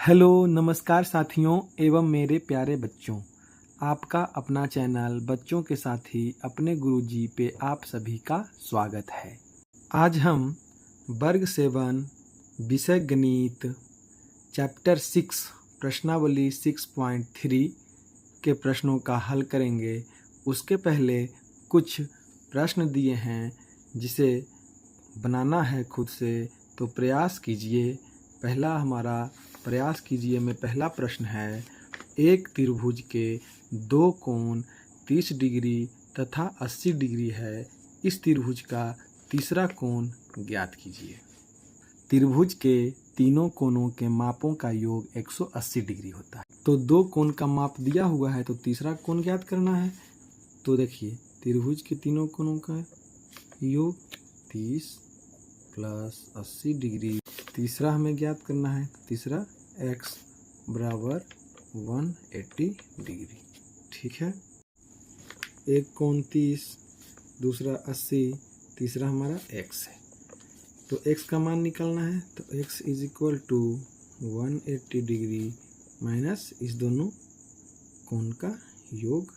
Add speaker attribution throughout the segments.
Speaker 1: Hello नमस्कार साथियों एवं मेरे प्यारे बच्चों। आपका अपना चैनल बच्चों के साथी अपने गुरुजी पे आप सभी का स्वागत है। आज हम वर्ग 7 विषय गणित चैप्टर 6 प्रश्नावली 6.3 के प्रश्नों का हल करेंगे। उसके पहले कुछ प्रश्न दिए हैं जिसे बनाना है खुद से, तो प्रयास कीजिए। पहला हमारा प्रयास कीजिए में पहला प्रश्न है, एक त्रिभुज के दो कोण 30 डिग्री तथा 80 डिग्री है। इस त्रिभुज का तीसरा कोण ज्ञात कीजिए। त्रिभुज के तीनों कोणों के मापों का योग 180 डिग्री होता है। तो दो कोण का माप दिया हुआ है तो तीसरा कोण ज्ञात करना है। तो देखिए त्रिभुज के तीनों कोणों का योग 30 प्लस 80 डिग्री, तीसरा हमें ज्ञात करना है। तीसरा x बराबर 180 डिग्री। ठीक है, एक कोण 30, दूसरा 80, तीसरा हमारा x है। तो x का मान निकालना है तो x is equal to 180 degree minus इस दोनों कोण का योग,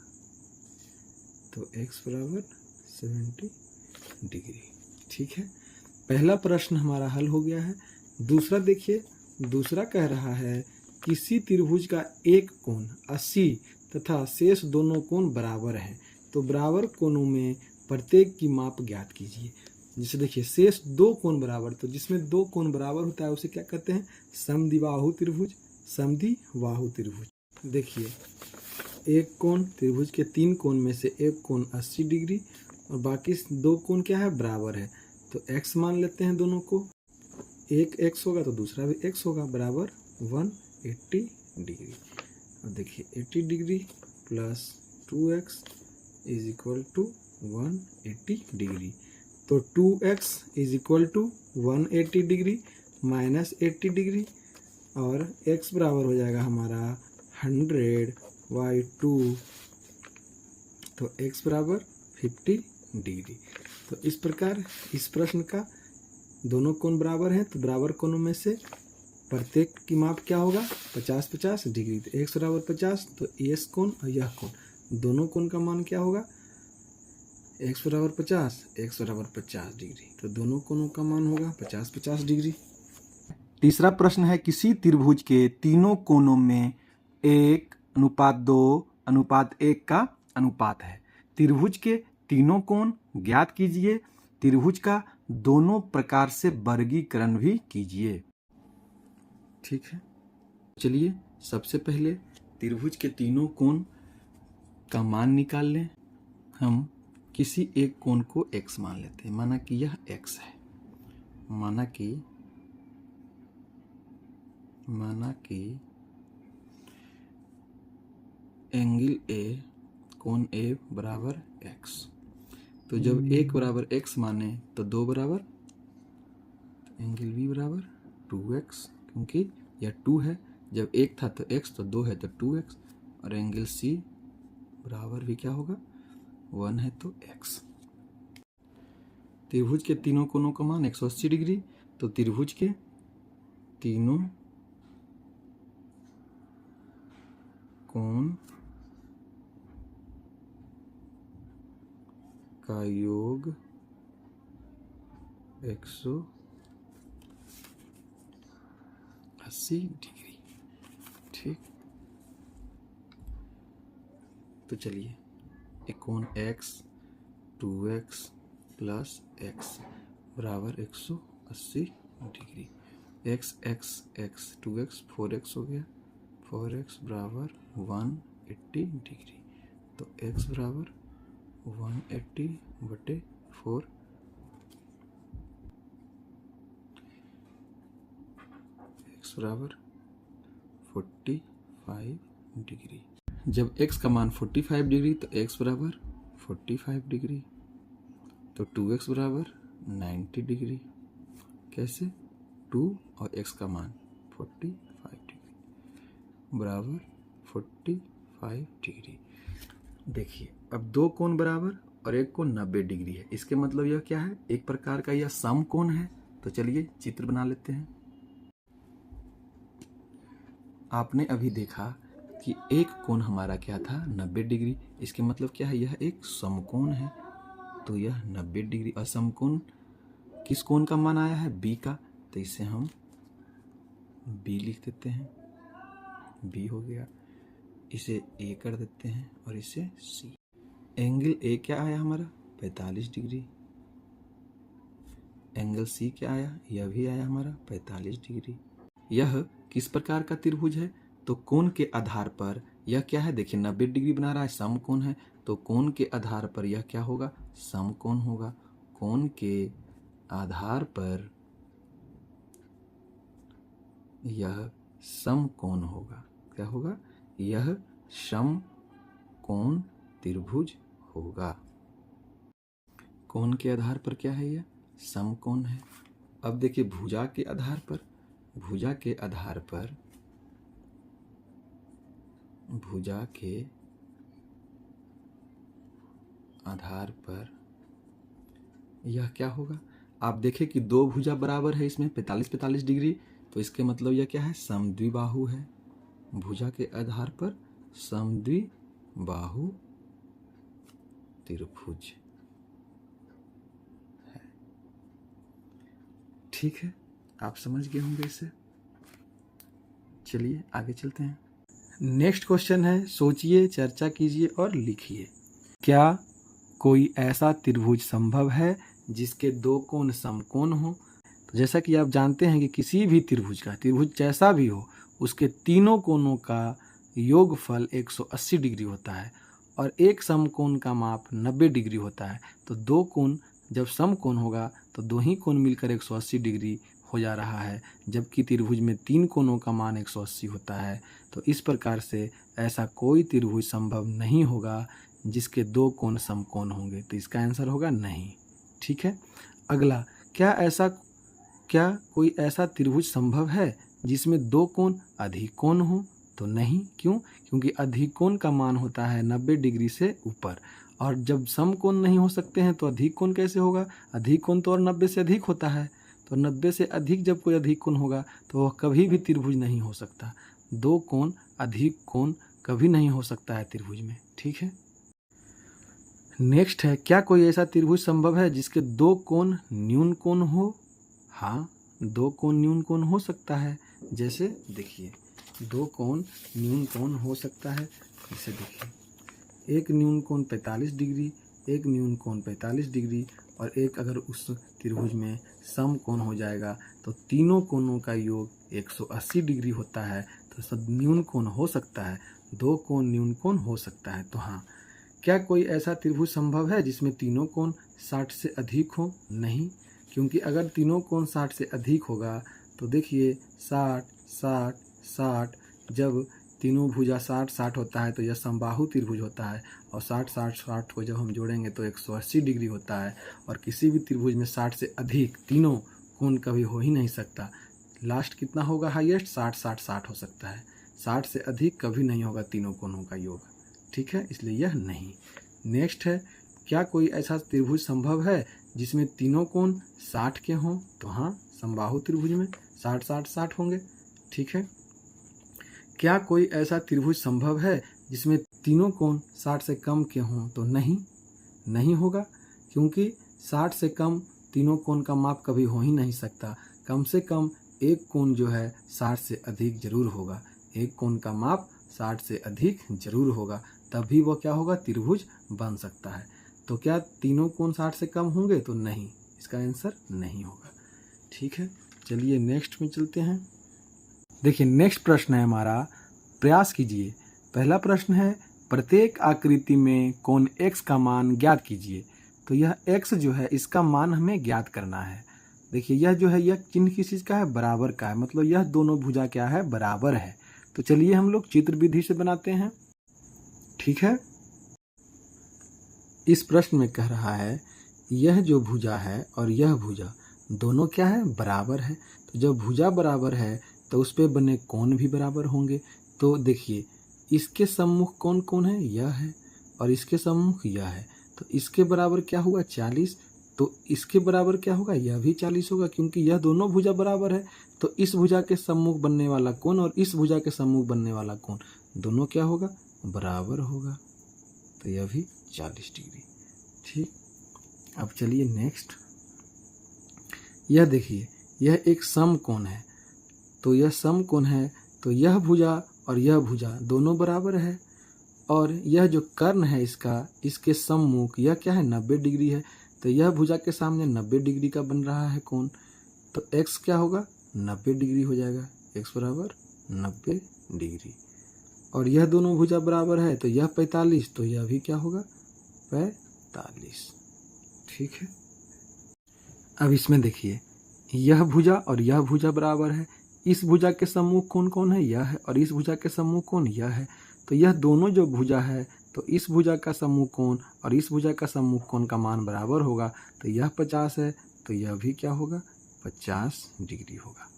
Speaker 1: तो x बराबर 70 डिग्री। ठीक है, पहला प्रश्न हमारा हल हो गया है। दूसरा देखिए, दूसरा कह रहा है किसी त्रिभुज का एक कोण 80 तथा शेष दोनों कोण बराबर हैं, तो बराबर कोणों में प्रत्येक की माप ज्ञात कीजिए। जैसे देखिए शेष दो कोण बराबर, तो जिसमें दो कोण बराबर होता है उसे क्या कहते हैं? समद्विबाहु त्रिभुज, समद्विबाहु त्रिभुज। देखिए एक कोण, त्रिभुज के तीन कोण में से एक कोण 80 डिग्री और बाकी दो कोण क्या है? बराबर है। तो x मान लेते हैं दोनों को, एक x होगा तो दूसरा भी x होगा, बराबर 180 डिग्री। अब देखिए 80 degree plus 2x is equal to 180 degree. तो 2x is equal to 180 degree minus 80 degree और x बराबर हो जाएगा हमारा 100/2, तो x बराबर 50 डिग्री। तो इस प्रकार इस प्रश्न का दोनों कोण बराबर हैं, तो बराबर कोणों में से प्रत्येक की माप क्या होगा? 50-50 डिग्री। तो x बराबर 50, तो ये कोण और यह कोण, दोनों कोण का मान क्या होगा? x बराबर 50, x बराबर 50 डिग्री, तो दोनों कोणों का मान होगा 50-50 डिग्री। तीसरा प्रश्न है, किसी त्रिभुज के तीनों कोणों में 1:2:1 का अनुपात है। त्रिभुज के तीनों कोण ज्ञात कीजिए। त्रिभुज का दोनों प्रकार से वर्गीकरण भी कीजिए। ठीक है, चलिए सबसे पहले त्रिभुज के तीनों कोण का मान निकाल लें। हम किसी एक कोण को x मान लेते हैं, माना कि यह x है, माना कि एंगल A, कोण A बराबर x। तो जब एक बराबर x माने तो दो बराबर एंगल B बराबर 2x, क्योंकि यह 2 है। जब एक था तो x, तो 2 है तो 2x, और एंगल C बराबर भी क्या होगा? 1 है तो x। त्रिभुज के तीनों कोणों का मान 180 डिग्री। तो त्रिभुज के तीनों कोण का योग 180 डिग्री। ठीक, तो चलिए एक कोण x 2x प्लस x बराबर 180 degree. x x x 2x 4x हो गया, 4x बराबर 180 डिग्री। तो x बराबर 180/4, x बराबर 45 डिग्री। जब x का मान 45 डिग्री तो x बराबर 45 डिग्री, तो 2x बराबर 90 डिग्री। कैसे? 2 और x का मान 45 डिग्री बराबर 45 डिग्री। देखिए अब दो कोण बराबर और एक कोण 90 डिग्री है, इसके मतलब यह क्या है? एक प्रकार का यह सम कोण है। तो चलिए चित्र बना लेते हैं।
Speaker 2: आपने अभी देखा कि एक कोण हमारा क्या था 90 डिग्री। इसके मतलब क्या है, यह एक समकोण है। तो यह 90 डिग्री। और समकोण किस कोण का मान आया है, बी का। तो इसे हम बी लिख देते हैं, बी हो गया। इसे ए कर देते हैं और इसे सी। एंगल ए क्या आया हमारा 45 डिग्री। एंगल सी क्या आया, यह भी आया हमारा 45 डिग्री। यह किस प्रकार का त्रिभुज है, तो कोण के आधार पर यह क्या है, देखिए 90 डिग्री बना रहा है, समकोण है। तो कोण के आधार पर यह क्या होगा, समकोण होगा। कोण के आधार पर यह समकोण होगा। क्या होगा, यह समकोण त्रिभुज होगा। कोण के आधार पर क्या है, यह समकोण है। अब देखिए भुजा के आधार पर, भुजा के आधार पर, भुजा के आधार पर यह क्या होगा। आप देखें कि दो भुजा बराबर है इसमें 45-45 डिग्री। तो इसके मतलब यह क्या है, समद्विबाहु है। भुजा के आधार पर समद्विबाहु त्रिभुज है। ठीक है, आप समझ गए होंगे इसे। चलिए आगे चलते हैं।
Speaker 1: नेक्स्ट क्वेश्चन है, सोचिए, चर्चा कीजिए और लिखिए। क्या कोई ऐसा त्रिभुज संभव है जिसके दो कोण समकोण हो। तो जैसा कि आप जानते हैं कि किसी भी त्रिभुज जैसा भी हो, उसके तीनों कोणों का योगफल 180 डिग्री होता है और एक समकोण का माप 90 डिग्री होता है। तो दो कोण जब समकोण होगा तो दो ही कोण मिलकर 180 डिग्री हो जा रहा है, जबकि त्रिभुज में तीन कोणों का मान 180 होता है। तो इस प्रकार से ऐसा कोई त्रिभुज संभव नहीं होगा जिसके दो कोण समकोण होंगे। तो इसका आंसर होगा नहीं। ठीक है, अगला, क्या कोई ऐसा त्रिभुज संभव है जिसमें दो कोण अधिक कोण हो। तो नहीं, क्यों, क्योंकि अधिक कोण का मान होता है 90 डिग्री से ऊपर, और जब समकोण नहीं हो सकते हैं तो अधिक कोण कैसे होगा। अधिक कोण तो और 90 से अधिक होता है। तो 90 से अधिक जब कोई अधिक कोण होगा तो वह कभी भी त्रिभुज नहीं हो सकता। दो कोण अधिक कोण कभी नहीं हो सकता है त्रिभुज में। ठीक है, नेक्स्ट है, क्या कोई ऐसा त्रिभुज संभव है जिसके दो कोण न्यून कोण हो। हाँ, दो कोण न्यून कोण हो सकता है। जैसे देखिए, दो कोण न्यून कोण हो सकता है। जैसे देखिए, एक न्यून कोण 45 डिग्री, एक न्यून कोण 45 डिग्री, और एक अगर उस त्रिभुज में सम कोण हो जाएगा तो तीनों कोणों का योग 180 डिग्री होता है। तो सब न्यून कोण हो सकता है, दो कोण न्यून कोण हो सकता है। तो हाँ, क्या कोई ऐसा त्रिभुज संभव है जिसमें तीनों कोण 60 से अधिक हो। नहीं, क्योंकि अगर तीनों कोण 60 से अधिक होगा तो देखिए 60, 60, 60, जब तीनों भुजा 60, 60 होता है तो यह समबाहु त्रिभुज होता है। और 60, 60, 60 को जब हम जोड़ेंगे तो 180 डिग्री होता है। और किसी भी त्रिभुज में 60 से अधिक तीनों कोण कभी हो ही नहीं सकता। लास्ट कितना होगा, हाईएस्ट 60, 60, 60 हो सकता है। 60 से अधिक कभी नहीं होगा तीनों कोणों का योग। ठीक है, इसलिए यह नहीं। नेक्स्ट है, क्या कोई ऐसा त्रिभुज संभव है जिसमें तीनों कोण 60 के हों। तो हाँ, समबाहु त्रिभुज में 60, 60, 60 होंगे। ठीक है, क्या कोई ऐसा त्रिभुज संभव है जिसमें तीनों कोण 60 से कम के हों। तो नहीं, नहीं होगा, क्योंकि 60 से कम तीनों कोण का माप कभी हो ही नहीं सकता। कम से कम एक कोण जो है 60 से अधिक जरूर होगा। एक कोण का माप 60 से अधिक जरूर होगा, तभी वह क्या होगा, त्रिभुज बन सकता है। तो क्या तीनों कोण 60 से कम होंगे। तो नहीं, इसका आंसर नहीं होगा। ठीक है, चलिए नेक्स्ट में चलते हैं। देखिए, नेक्स्ट प्रश्न है हमारा, प्रयास कीजिए। पहला प्रश्न है, प्रत्येक आकृति में कोण x का मान ज्ञात कीजिए। तो यह x जो है इसका मान हमें ज्ञात करना है। देखिए, यह जो है यह चिन्ह किस चीज़ का है, बराबर का है, मतलब यह दोनों भुजा क्या है, बराबर है। तो चलिए हम लोग चित्र विधि से बनाते हैं। ठीक है, इस प्रश्न में कह रहा है यह जो भुजा है और यह भुजा दोनों क्या है, बराबर है। तो जब भुजा बराबर है तो उस पे बने कोण भी बराबर होंगे। तो देखिए, इसके सम्मुख कौन कौन है, यह है, और इसके सम्मुख यह है। तो इसके बराबर क्या हुआ, 40। तो इसके बराबर क्या होगा, यह भी 40 होगा, क्योंकि यह दोनों भुजा बराबर है। तो इस भुजा के सम्मुख बनने वाला कोण और इस भुजा के सम्मुख बनने वाला कोण दोनों क्या होगा, बराबर होगा। तो यह भी 40 डिग्री। ठीक, अब चलिए नेक्स्ट। यह देखिए, यह एक समकोण है। तो यह समकोण है, तो यह भुजा और यह भुजा दोनों बराबर है। और यह जो कर्ण है इसका, इसके सम्मुख यह क्या है, 90 डिग्री है। तो यह भुजा के सामने 90 डिग्री का बन रहा है कोण। तो x क्या होगा, 90 डिग्री हो जाएगा। x बराबर 90 डिग्री। और यह दोनों भुजा बराबर है, तो यह 45, तो यह भी क्या होगा, 45। ठीक है। अब इसमें देखिए, यह भुजा और यह भुजा बराबर है। इस भुजा के सम्मुख कोण कौन है, यह है, और इस भुजा के सम्मुख कोण यह है। तो यह दोनों जो भुजा है, तो इस भुजा का सम्मुख कोण और इस भुजा का सम्मुख कोण का मान बराबर होगा। तो यह 50 है, तो यह भी क्या होगा, 50 डिग्री होगा।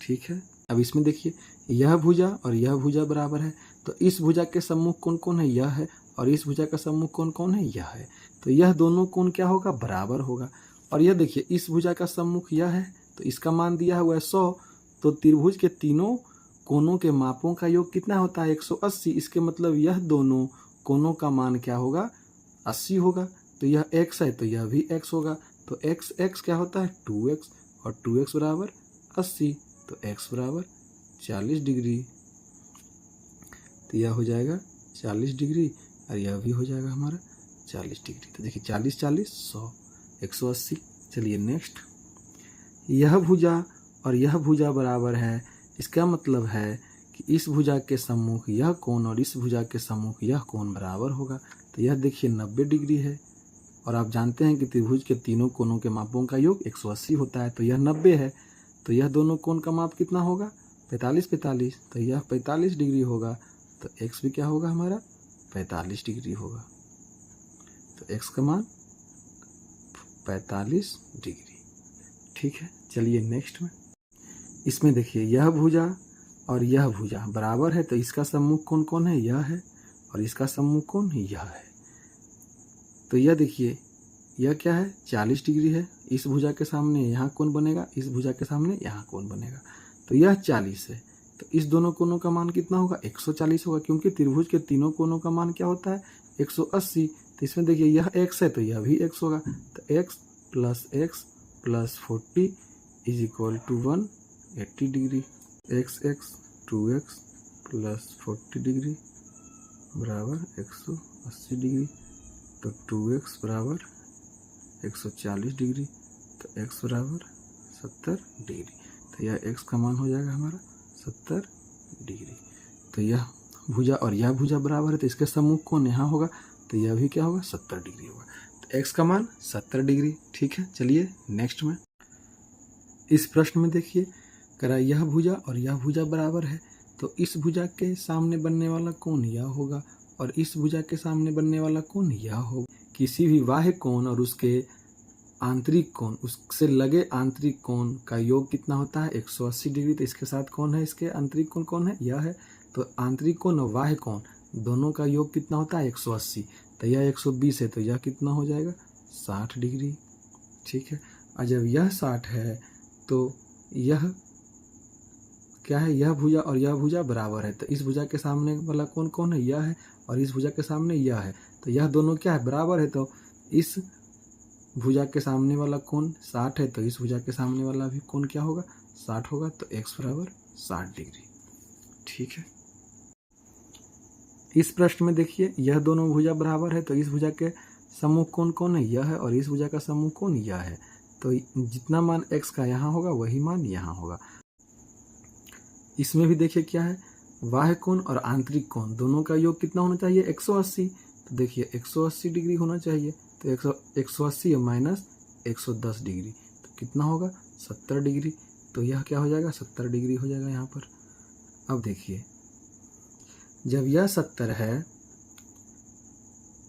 Speaker 1: ठीक है। अब इसमें देखिए, यह भुजा और यह भुजा बराबर है। तो इस भुजा के सम्मुख कोण कौन है, यह है, और इस भुजा का सम्मुख कोण कौन है, यह है। तो यह दोनों कोण क्या होगा, बराबर होगा। और यह देखिए, इस भुजा का सम्मुख यह है, तो इसका मान दिया हुआ है 100। तो त्रिभुज के तीनों कोणों के मापों का योग कितना होता है, 180। इसके मतलब यह दोनों कोणों का मान क्या होगा, 80 होगा। तो यह x है, तो यह भी x होगा। तो x क्या होता है, 2x, और 2x बराबर 80। तो x बराबर 40 डिग्री। तो यह हो जाएगा 40 डिग्री, और यह भी हो जाएगा हमारा 40 डिग्री। तो देखिए, 40 40 100 180। चलिए नेक्स्ट। यह भुजा और यह भुजा बराबर है। इसका मतलब है कि इस भुजा के सम्मुख यह कोण और इस भुजा के सम्मुख यह कोण बराबर होगा। तो यह देखिए 90 डिग्री है, और आप जानते हैं कि त्रिभुज के तीनों कोणों के मापों का योग 180 होता है। तो यह 90 है, तो यह दोनों कोण का माप कितना होगा, 45 45। तो यह 45 डिग्री होगा। तो x भी क्या होगा हमारा, 45 डिग्री होगा। तो x का मान 45 डिग्री। ठीक है। चलिए नेक्स्ट में। इसमें देखिए, यह भुजा और यह भुजा बराबर है। तो इसका सम्मुख कोण कौन है, यह है, और इसका सम्मुख कोण यह है। तो यह देखिए, यह क्या है, 40 डिग्री है। इस भुजा के सामने यहाँ कोण बनेगा, इस भुजा के सामने यहाँ कोण बनेगा। तो यह 40 है। तो इस दोनों कोणों का मान कितना होगा, 140 होगा, क्योंकि त्रिभुज के तीनों कोणों का मान क्या होता है, 180। तो इसमें देखिए, यह x है, तो यह भी x होगा। तो x plus 40 is equal to 180 degree. x 2x plus 40 degree बराबर 180 डिग्री। तो 2x बराबर 140 डिग्री। तो x बराबर 70 डिग्री। तो यह x का मान हो जाएगा हमारा 70 डिग्री। तो यह भुजा और यह भुजा बराबर है, तो इसके सम्मुख कोण यहाँ होगा। तो यह भी क्या होगा, 70 डिग्री होगा। तो x का मान 70 डिग्री। ठीक है। चलिए नेक्स्ट में। इस प्रश्न में देखिए, करा यह भुजा और यह भुजा बराबर है। तो इस भुजा के सामने बनने वाला कोण यह होगा, और इस भुजा के सामने बनने वाला कोण यह होगा। किसी भी बाह्य कोण और उसके आंतरिक कोण, उससे लगे आंतरिक कोण का योग कितना होता है, 180 डिग्री। तो इसके साथ कौन है, इसके आंतरिक कोण कौन है, यह है। तो आंतरिक कोण और बाह्य कोण दोनों का योग कितना होता है, 180। तो यह 120 है, तो यह कितना हो जाएगा, 60 डिग्री। ठीक है। और जब यह 60 है, तो यह क्या है, यह भुजा और यह भुजा बराबर है। तो इस भुजा के सामने वाला कोण कौन है, यह है, और इस भुजा के सामने यह है। तो यह दोनों क्या है, बराबर है। तो इस भुजा के सामने वाला कोण 60 है, तो इस भुजा के सामने वाला भी कोण क्या होगा, 60 होगा। तो x बराबर 60 डिग्री। ठीक है। इस प्रश्न में देखिए, यह दोनों भुजा बराबर है। तो इस भुजा के सम्मुख कोण कौन है, यह है, और इस भुजा का सम्मुख कोण यह है। तो जितना मान x का यहाँ होगा, वही मान यहाँ होगा। इसमें भी देखिए क्या है, बाह्य कोण और आंतरिक कोण दोनों का योग कितना होना चाहिए, 180। तो देखिए 180 डिग्री होना चाहिए। तो 180 माइनस 110 डिग्री, तो कितना होगा, 70 डिग्री। तो यह क्या हो जाएगा, 70 डिग्री हो जाएगा यहाँ पर। अब देखिए, जब यह 70 है,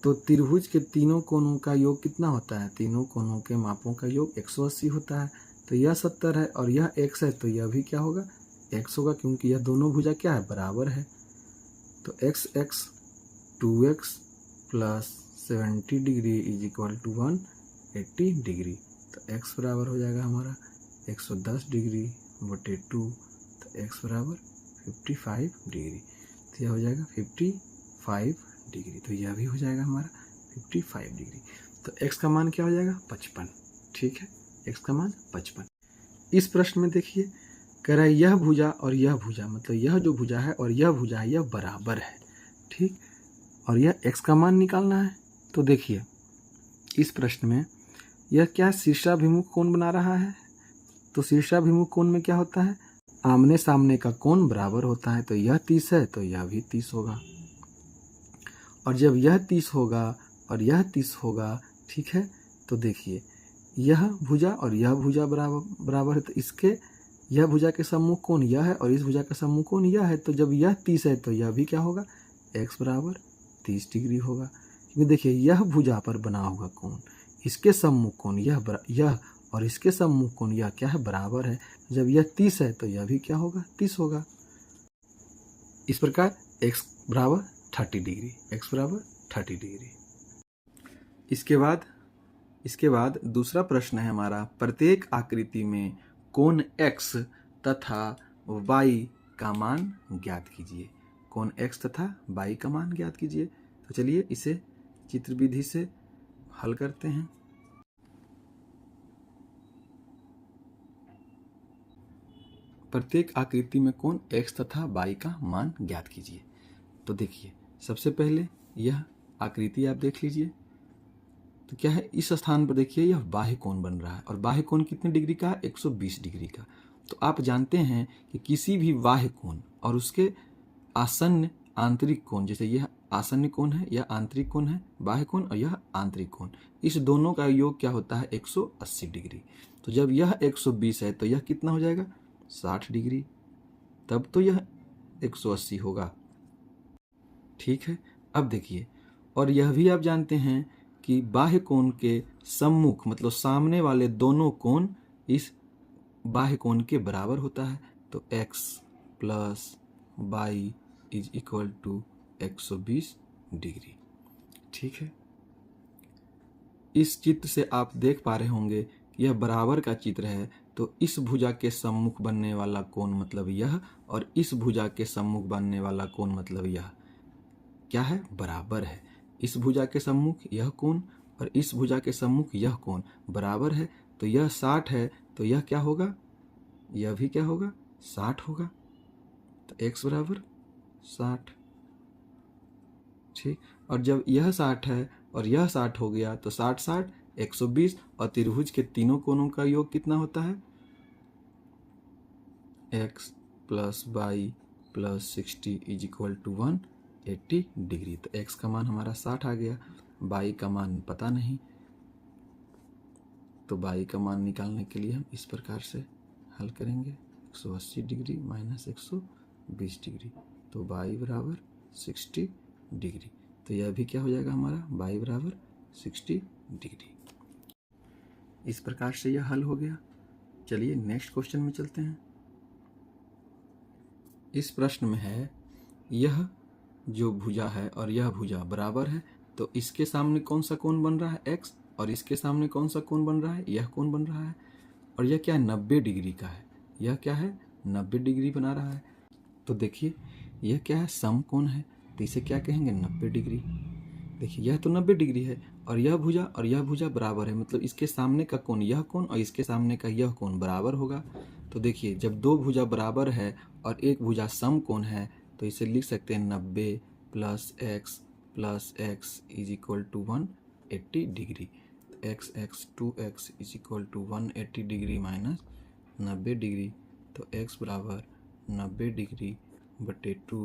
Speaker 1: तो त्रिभुज के तीनों कोणों का योग कितना होता है, तीनों कोणों के मापों का योग 180 होता है। तो यह 70 है और यह x है, तो यह भी क्या होगा, x होगा, क्योंकि यह दोनों भुजा क्या है, बराबर है। तो x 2x plus 70 degree is equal to 180
Speaker 2: 80 degree. तो x बराबर हो जाएगा हमारा 110 डिग्री बटे 2, तो x बराबर 55 डिग्री। तो यह हो जाएगा 55 डिग्री। तो यह भी हो जाएगा हमारा 55 डिग्री। तो x का मान क्या हो जाएगा 55। ठीक है, x का मान 55। इस प्रश्न में देखिए कह रहा है यह भुजा और यह भुजा, मतलब यह जो भुजा है और यह भुजा है यह बराबर है। ठीक, और यह x का मान निकालना है। तो देखिए इस प्रश्न में यह क्या शीर्षाभिमुख कोण बना रहा है। तो शीर्षाभिमुख कोण में क्या होता है, आमने सामने का कोण बराबर होता है। तो यह 30 है तो यह भी 30 होगा, और जब यह 30 होगा और यह 30 होगा, ठीक है, तो देखिए यह भुजा और यह भुजा बराबर है। तो इसके यह भुजा के सम्मुख कोण यह है और इस भुजा का सम्मुख कोण यह है। तो जब यह 30 है तो यह भी क्या होगा, x बराबर 30 डिग्री होगा। क्योंकि देखिए यह भुजा पर बना हुआ कोण, इसके सम्मुख कोण यह और इसके सम्मुख कोण यह क्या है, बराबर है। जब यह 30 है तो यह भी क्या होगा, 30 होगा। इस प्रकार x बराबर 30 डिग्री, x बराबर 30 डिग्री। इसके बाद दूसरा प्रश्न है हमारा, प्रत्येक आकृति में कोण x तथा y का मान ज्ञात कीजिए। कोण x तथा y का मान ज्ञात कीजिए। तो चलिए इसे चित्र विधि से हल करते हैं। प्रत्येक आकृति में कोण x तथा y का मान ज्ञात कीजिए। तो देखिए सबसे पहले यह आकृति आप देख लीजिए। तो क्या है, इस स्थान पर देखिए यह बाह्य कोण बन रहा है, और बाह्य कोण कितने डिग्री का है, 120 डिग्री का। तो आप जानते हैं कि किसी भी बाह्य कोण और उसके आसन्न आंतरिक कोण, जैसे यह आसन्न कोण है, यह आंतरिक कोण है, बाह्य कोण और यह आंतरिक कोण, इस दोनों का योग क्या होता है, 180 डिग्री। तो जब यह 120 है तो यह कितना हो जाएगा, 60 डिग्री। तब तो यह 180 होगा। ठीक है, अब देखिए, और यह भी आप जानते हैं कि बाह्य कोण के सम्मुख मतलब सामने वाले दोनों कोण इस बाह्य कोण के बराबर होता है। तो x plus y is equal to 120 degree. ठीक है, इस चित्र से आप देख पा रहे होंगे कि यह बराबर का चित्र है। तो इस भुजा के सम्मुख बनने वाला कोण मतलब यह, और इस भुजा के सम्मुख बनने वाला कोण मतलब यह क्या है, बराबर है। इस भुजा के सम्मुख यह कोण और इस भुजा के सम्मुख यह कोण बराबर है। तो यह 60 है तो यह क्या होगा, यह भी क्या होगा, 60 होगा। तो x बराबर 60। ठीक, और जब यह 60 है और यह 60 हो गया तो 60 60 120, और त्रिभुज के तीनों कोणों का योग कितना होता है, x plus y plus 60 is equal to 180 degree. तो x का मान हमारा 60 आ गया, y का मान पता नहीं। तो y का मान निकालने के लिए हम इस प्रकार से हल करेंगे, 180 डिग्री माइनस 120 डिग्री, तो y बराबर 60 डिग्री। तो यह भी क्या हो जाएगा हमारा, y बराबर 60 डिग्री। इस प्रकार से यह हल हो गया। चलिए नेक्स्ट क्वेश्चन में चलते हैं। इस प्रश्न में है, यह जो भुजा है और यह भुजा बराबर है, तो इसके सामने कौन सा कोण बन रहा है, x, और इसके सामने कौन सा कोण बन रहा है, यह कोण बन रहा है, और यह क्या है, 90 डिग्री का है। यह क्या है, 90 डिग्री बना रहा है। तो देखिए यह क्या है, समकोण है, तो इसे क्या कहेंगे, 90 डिग्री। देखिए यह तो 90 डिग्री है, और यह भुजा बराबर है, मतलब इसके सामने का कोण यह कोण और इसके सामने का यह कोण बराबर होगा। तो देखिए जब दो भुजा बराबर है और एक भुजा समकोण है तो इसे लिख सकते हैं 90 plus x is equal to 180 degree. x 2x is equal to 180 degree minus 90 degree. तो x बराबर 90 डिग्री बटे 2,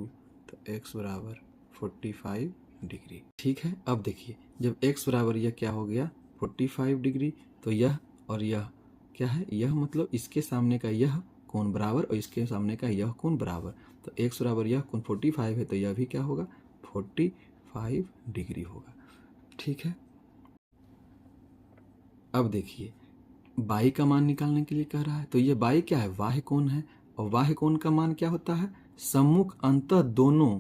Speaker 2: तो x बराबर 45 डिग्री। ठीक है, अब देखिए जब x बराबर यह क्या हो गया, 45 डिग्री, तो यह और यह क्या है, यह मतलब इसके सामने का यह कोण बराबर और इसके सामने का यह कोण बराबर। तो x बराबर यह कोण 45 है तो यह भी क्या होगा, 45 डिग्री होगा। ठीक है, अब देखिए y का मान निकालने के लिए कह रहा है। तो ये y क्या है, बाह्य कोण है, और बाह्य कोण का मान क्या होता है, सम्मुख दोनों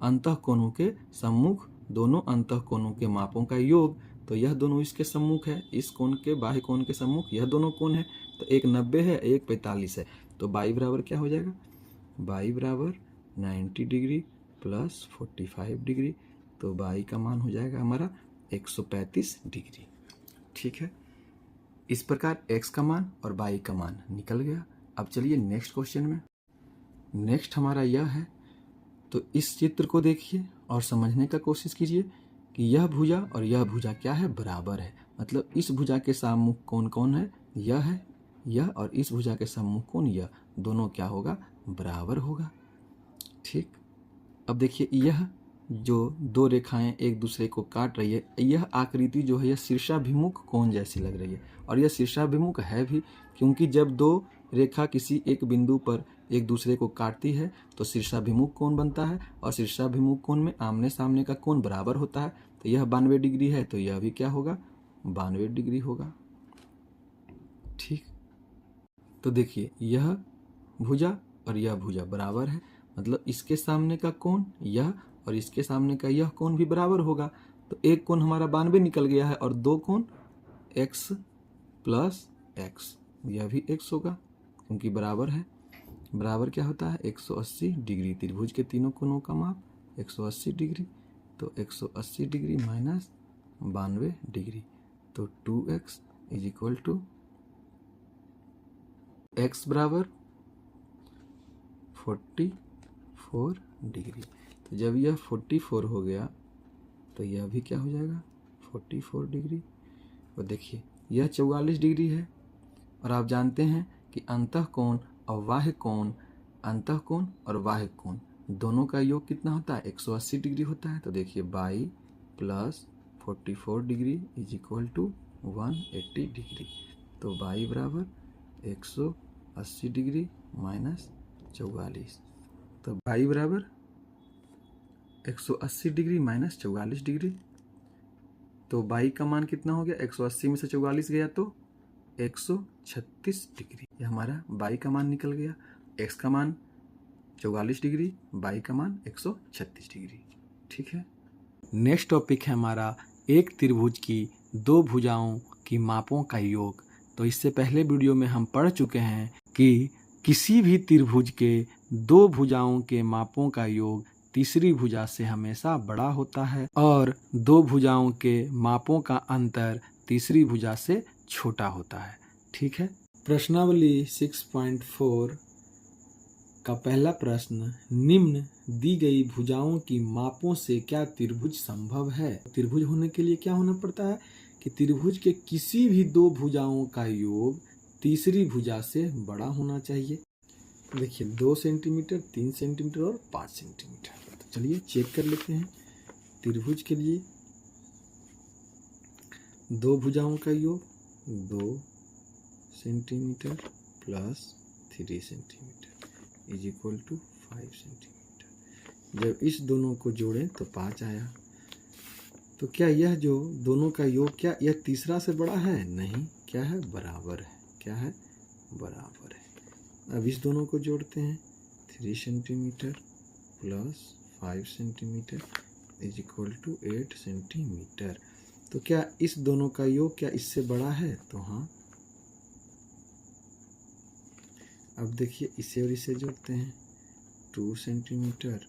Speaker 2: अंतः कोणों के सम्मुख दोनों अंतः कोणों के मापों का योग तो यह दोनों इसके सम्मुख है, इस कोण के बाह्य कोण के सम्मुख यह दोनों कोण है। तो एक 90 है, एक 45 है। तो बाई बराबर क्या हो जाएगा, बाई बराबर 90 डिग्री प्लस 45 डिग्री। तो बाई का मान हो जाएगा हमारा 135 डिग्री। ठीक है, इस प्रकार x का मान और y का मान निकल गया। अब चलिए नेक्स्ट क्वेश्चन में। नेक्स्ट हमारा यह है, तो इस चित्र को देखिए और समझने का कोशिश कीजिए कि यह भुजा और यह भुजा क्या है, बराबर है। मतलब इस भुजा के सम्मुख कौन कौन है, यह है, यह, और इस भुजा के सम्मुख कौन, यह, दोनों क्या होगा, बराबर होगा। ठीक, अब देखिए यह जो दो रेखाएं एक दूसरे को काट रही है, यह आकृति जो है यह शीर्षाभिमुख कोण जैसी लग रही है। और यह शीर्षाभिमुख है भी, क्योंकि जब दो रेखा किसी एक बिंदु पर एक दूसरे को काटती है तो शीर्षाभिमुख कोण बनता है। और शीर्षाभिमुख कोण में आमने सामने का कोण बराबर होता है। तो यह 92 डिग्री है, तो यह भी क्या होगा, 92 डिग्री होगा। ठीक, तो देखिए यह भुजा और यह भुजा बराबर है, मतलब इसके सामने का कोण यह और इसके सामने का यह कोण भी बराबर होगा। तो एक कोण हमारा 92 निकल गया है और दो कोण x प्लस x, यह भी x होगा क्योंकि बराबर है। बराबर क्या होता है, 180 डिग्री। त्रिभुज के तीनों कोणों का माप 180 डिग्री। तो 180 डिग्री माइनस 92 डिग्री, तो 2x is equal to x बराबर 44 डिग्री। तो जब यह 44 हो गया तो यह भी क्या हो जाएगा, 44 डिग्री। और देखिए यह 44 डिग्री है, और आप जानते हैं कि अंतःकोण और बाह्य कोण, अंतःकोण और बाह्य कोण दोनों का योग कितना होता है, 180 डिग्री होता है। तो देखिए y plus 44 degree is equal to 180 degree. तो बाई बराबर 180 डिग्री माइनस 44। तो बाई बराबर 180 डिग्री माइनस 44 डिग्री। तो बाई का मान कितना हो गया, 180 में से 44 गया तो 136 डिग्री। यह हमारा बाई का मान निकल गया। एक्स का मान 44 डिग्री, बाई का मान 136 डिग्री। ठीक है,
Speaker 1: नेक्स्ट टॉपिक है हमारा एक त्रिभुज की दो भुजाओं की मापों का योग। तो इससे पहले वीडियो में हम पढ़ चुके हैं कि किसी भी त्रिभुज के दो भुजाओं के मापों का योग तीसरी भुजा से हमेशा बड़ा होता है और दो भुजाओं के मापों का अंतर तीसरी भुजा से छोटा होता है। ठीक है, प्रश्नावली 6.4 का पहला प्रश्न, निम्न दी गई भुजाओं की मापों से क्या त्रिभुज संभव है। त्रिभुज होने के लिए क्या होना पड़ता है कि त्रिभुज के किसी भी दो भुजाओं का योग तीसरी भुजा से बड़ा होना चाहिए। देखिए 2 सेंटीमीटर, 3 सेंटीमीटर और 5 सेंटीमीटर। तो चलिए चेक कर लेते हैं। त्रिभुज के लिए दो भुजाओं का योग 2 centimetre plus 3 centimetre is equal to 5 centimetre. जब इस दोनों को जोड़ें तो 5 आया। तो क्या यह जो दोनों का योग, क्या यह तीसरा से बड़ा है? नहीं, क्या है, बराबर है। क्या है, बराबर है। अब इस दोनों को जोड़ते हैं, 3 centimetre plus 5 centimetre is equal to 8 centimetre. तो क्या इस दोनों का योग क्या इससे बड़ा है? तो हाँ। अब देखिए इसे और इसे जोड़ते हैं, 2 centimetre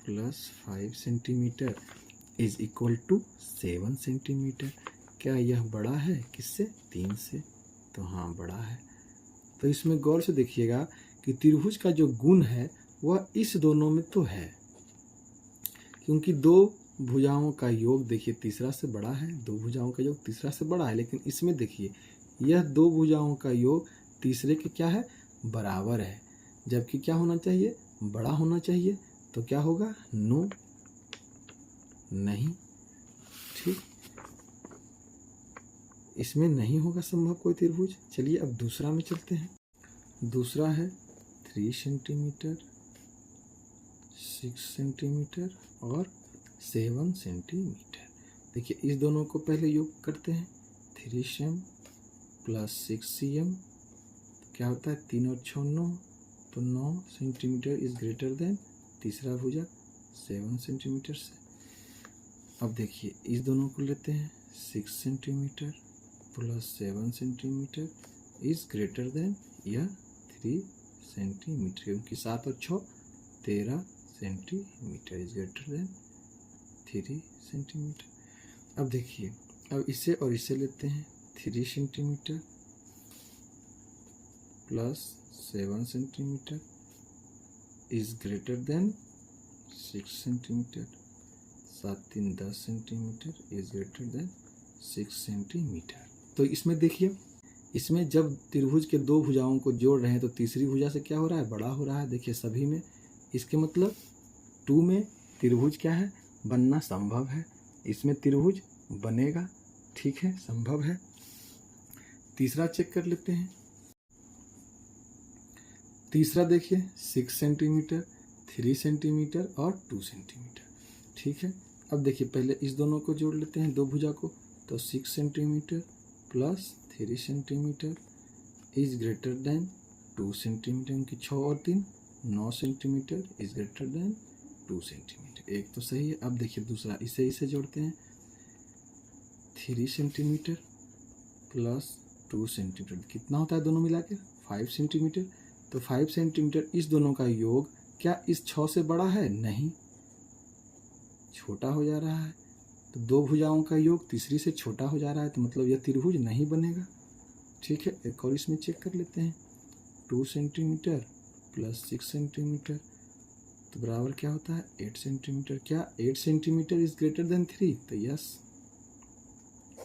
Speaker 1: plus 5 centimetre is equal to 7 centimetre. क्या यह बड़ा है किससे? 3 से। तो हाँ, बड़ा है। तो इसमें गौर से देखिएगा कि त्रिभुज का जो गुण है वह इस दोनों में तो है, क्योंकि दो भुजाओं का योग देखिए तीसरा से बड़ा है, दो भुजाओं का योग तीसरा से बड़ा है। लेकिन इसमें देखिए यह दो भुजाओं का योग तीसरे के क्या है, बराबर है। जबकि क्या होना चाहिए, बड़ा होना चाहिए। तो क्या होगा, नो, नहीं। ठीक, इसमें नहीं होगा संभव कोई त्रिभुज। चलिए अब दूसरा में चलते हैं। दूसरा है 3 सेंटीमीटर, 6 सेंटीमीटर और 7 सेंटीमीटर। देखिए इस दोनों को पहले योग करते हैं, 3 cm प्लस 6 cm क्या होता है, 3 और 6 9, तो 9 सेंटीमीटर इज ग्रेटर देन तीसरा भुजा 7 सेंटीमीटर से। अब देखिए इस दोनों को लेते हैं,
Speaker 2: 6 centimetre plus 7 centimetre is greater then यह 3 सेंटीमीटर, क्योंकि 7 और 6 13 centimetre is greater then 3 centimetre. अब देखिए, अब इसे और इसे लेते हैं। 3 centimetre plus 7 centimetre is greater then 6 centimetre. 7 3 10 centimetre is greater then 6 centimetre. तो इसमें देखिए, इसमें जब त्रिभुज के दो भुजाओं को जोड़ रहे हैं तो तीसरी भुजा से क्या हो रहा है, बड़ा हो रहा है। देखिए सभी में, इसके मतलब 2 में त्रिभुज क्या है, बनना संभव है। इसमें त्रिभुज बनेगा, ठीक है, संभव है। तीसरा चेक कर लेते हैं। तीसरा देखिए 6 सेंटीमीटर, 3 सेंटीमीटर और 2 सेंटीमीटर, ठीक है। अब देखिए पहले इस दोनों को जोड़ लेते हैं, दो भुजा को। तो 6 centimetre plus 3 centimetre is greater then 2 centimetre, क्योंकि 6 और 3 9 centimetre is greater then 2 centimetre. एक तो सही है। अब देखिए दूसरा, इसे जोड़ते हैं। 3 सेंटीमीटर प्लस 2 सेंटीमीटर कितना होता है दोनों मिला के, 5 सेंटीमीटर। तो 5 सेंटीमीटर इस दोनों का योग क्या इस 6 से बड़ा है, नहीं, छोटा हो जा रहा है। तो दो भुजाओं का योग तीसरी से छोटा हो जा रहा है, तो मतलब यह त्रिभुज नहीं बनेगा, ठीक है। एक और इसमें चेक कर लेते हैं। 2 सेंटीमीटर प्लस 6 सेंटीमीटर तो बराबर क्या होता है, 8 सेंटीमीटर। क्या 8 सेंटीमीटर इज ग्रेटर देन 3? तो यस,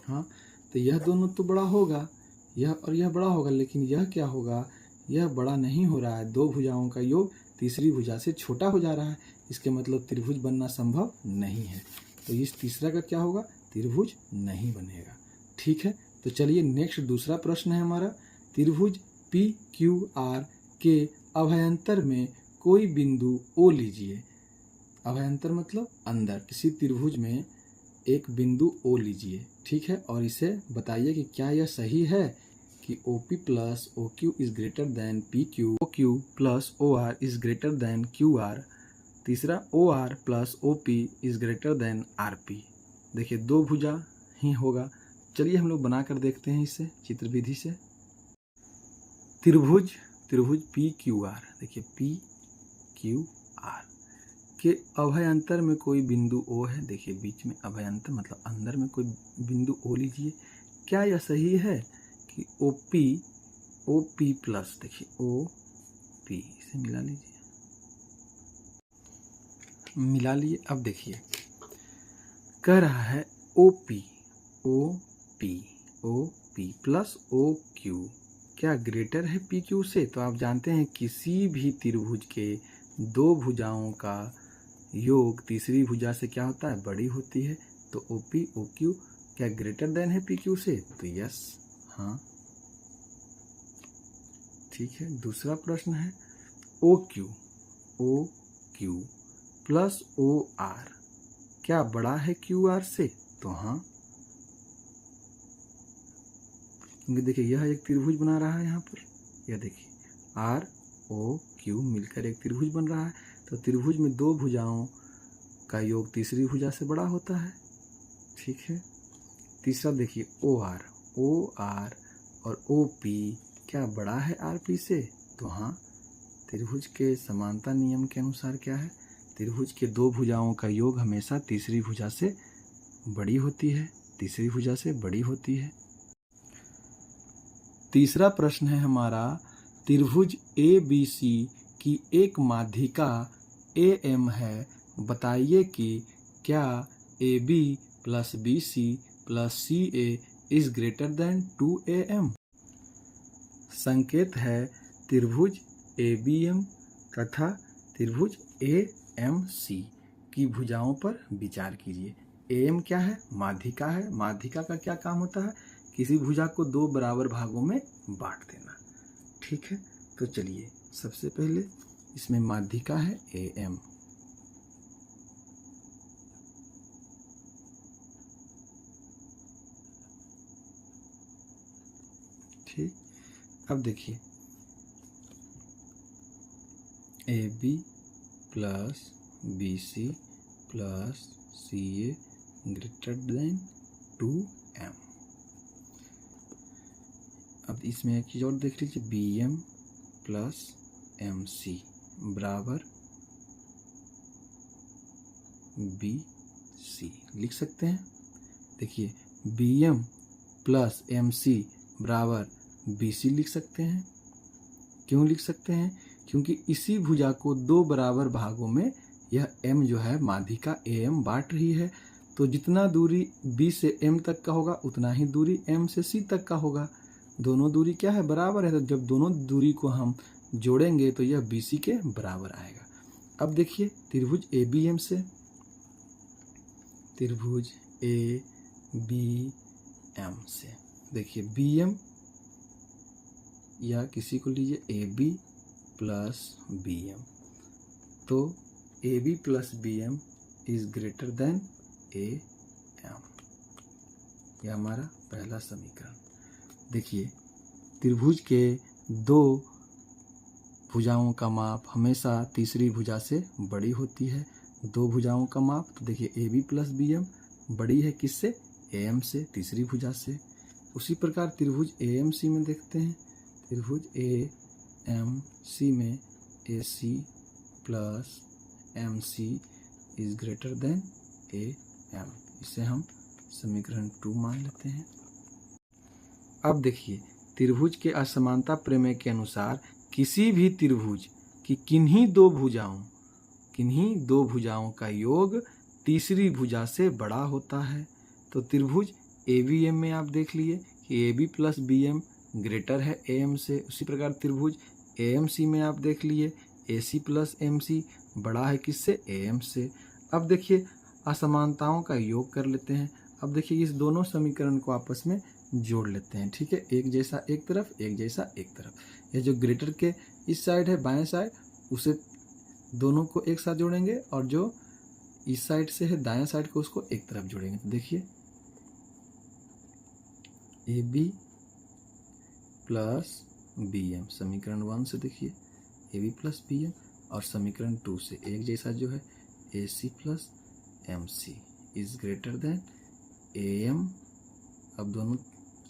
Speaker 2: हाँ, तो यह दोनों तो बड़ा होगा, यह और यह बड़ा होगा, लेकिन यह क्या होगा, यह बड़ा नहीं हो रहा है। दो भुजाओं का योग तीसरी भुजा से छोटा हो जा रहा है, इसके मतलब त्रिभुज बनना संभव नहीं है। तो इस तीसरा का क्या होगा, त्रिभुज नहीं बनेगा, ठीक है। तो चलिए नेक्स्ट दूसरा प्रश्न है हमारा। त्रिभुज PQR के अभ्यंतर में कोई बिंदु O लीजिए। अभ्यंतर मतलब अंदर, किसी त्रिभुज में एक बिंदु O लीजिए, ठीक है। और इसे बताइए कि क्या यह सही है कि OP plus OQ is greater then PQ, OQ plus OR is greater then QR। तीसरा OR plus OP is greater then RP। देखिए दो भुजा ही होगा। चलिए हम लोग बना कर देखते हैं इसे चित्र विधि से। त्रिभुज PQR, देखिए PQR के अभ्यंतर में कोई बिंदु O है। देखिए बीच में अभ्यंतर मतलब अंदर में कोई बिंदु O लीजिए। क्या यह सही है कि OP प्लस, देखिए OP, इसे मिला लीजिए, मिला लिए। अब देखिए कह रहा है OP प्लस OQ क्या ग्रेटर है PQ से। तो आप जानते हैं किसी भी त्रिभुज के दो भुजाओं का योग तीसरी भुजा से क्या होता है, बड़ी होती है। तो OP OQ क्या ग्रेटर देन है PQ से, तो यस, हाँ, ठीक है। दूसरा प्रश्न है OQ प्लस OR क्या बड़ा है QR से, तो हाँ, क्योंकि देखिए यह एक त्रिभुज बना रहा है यहाँ पर, यह देखिए ROQ मिलकर एक त्रिभुज बन रहा है। तो त्रिभुज में दो भुजाओं का योग तीसरी भुजा से बड़ा होता है, ठीक है। तीसरा देखिए OR और OP क्या बड़ा है RP से, तो हाँ, त्रिभुज के समानता नियम के अनुसार क्या है, त्रिभुज के दो भुजाओं का योग हमेशा तीसरी भुजा से बड़ी होती है, तीसरी भुजा से बड़ी होती है। तीसरा प्रश्न है हमारा, त्रिभुज ABC की एक माध्यिका AM है, बताइए कि क्या AB plus BC plus CA is greater then 2AM। संकेत है त्रिभुज ABM तथा त्रिभुज AMC की भुजाओं पर विचार कीजिए। AM क्या है, माध्यिका है। माध्यिका का क्या काम होता है, किसी भुजा को दो बराबर भागों में बांट देना, ठीक है। तो चलिए सबसे पहले इसमें माध्यिका है AM, ठीक। अब देखिए AB plus BC plus CA greater than 2m। अब इसमें एक चीज़ और देख लीजिए, bm प्लस mc बराबर bc लिख सकते हैं। देखिए bm प्लस mc बराबर bc लिख सकते हैं। क्यों लिख सकते हैं? क्योंकि इसी भुजा को दो बराबर भागों में यह m जो है माध्यिका am बांट रही है। तो जितना दूरी b से m तक का होगा उतना ही दूरी m से c तक का होगा। दोनों दूरी क्या है? बराबर है। तो जब दोनों दूरी को हम जोड़ेंगे तो यह BC के बराबर आएगा। अब देखिए त्रिभुज ABM से, त्रिभुज ABM से देखिए BM या किसी को लीजिए AB प्लस BM, तो AB plus BM is greater then AM। यह हमारा पहला समीकरण। देखिए त्रिभुज के दो भुजाओं का माप हमेशा तीसरी भुजा से बड़ी होती है। दो भुजाओं का माप, तो देखिए AB प्लस BM बड़ी है किससे? AM से, तीसरी भुजा से। उसी प्रकार त्रिभुज AMC में देखते हैं। त्रिभुज AMC में AC plus MC is greater then AM। इसे हम समीकरण 2 मान लेते हैं। अब देखिए त्रिभुज के असमानता प्रमेय के अनुसार किसी भी त्रिभुज की किन्हीं दो भुजाओं का योग तीसरी भुजा से बड़ा होता है। तो त्रिभुज ABM में आप देख लिए कि AB प्लस BM ग्रेटर है AM से। उसी प्रकार त्रिभुज AMC में आप देख लिए AC प्लस MC बड़ा है किससे? AM से। अब देखिए असमानताओं का योग कर लेते हैं। अब देखिए इस दोनों समीकरण को आपस में जोड़ लेते हैं। ठीक है, एक जैसा एक तरफ, एक जैसा एक तरफ। ये जो ग्रेटर के इस साइड है बाएं साइड, उसे दोनों को एक साथ जोड़ेंगे, और जो इस साइड से है दाएं साइड को उसको एक तरफ जोड़ेंगे। तो देखिए AB प्लस BM समीकरण 1 से, देखिए AB प्लस BM, और समीकरण 2 से एक जैसा जो है AC plus MC is greater then AM। अब दोनों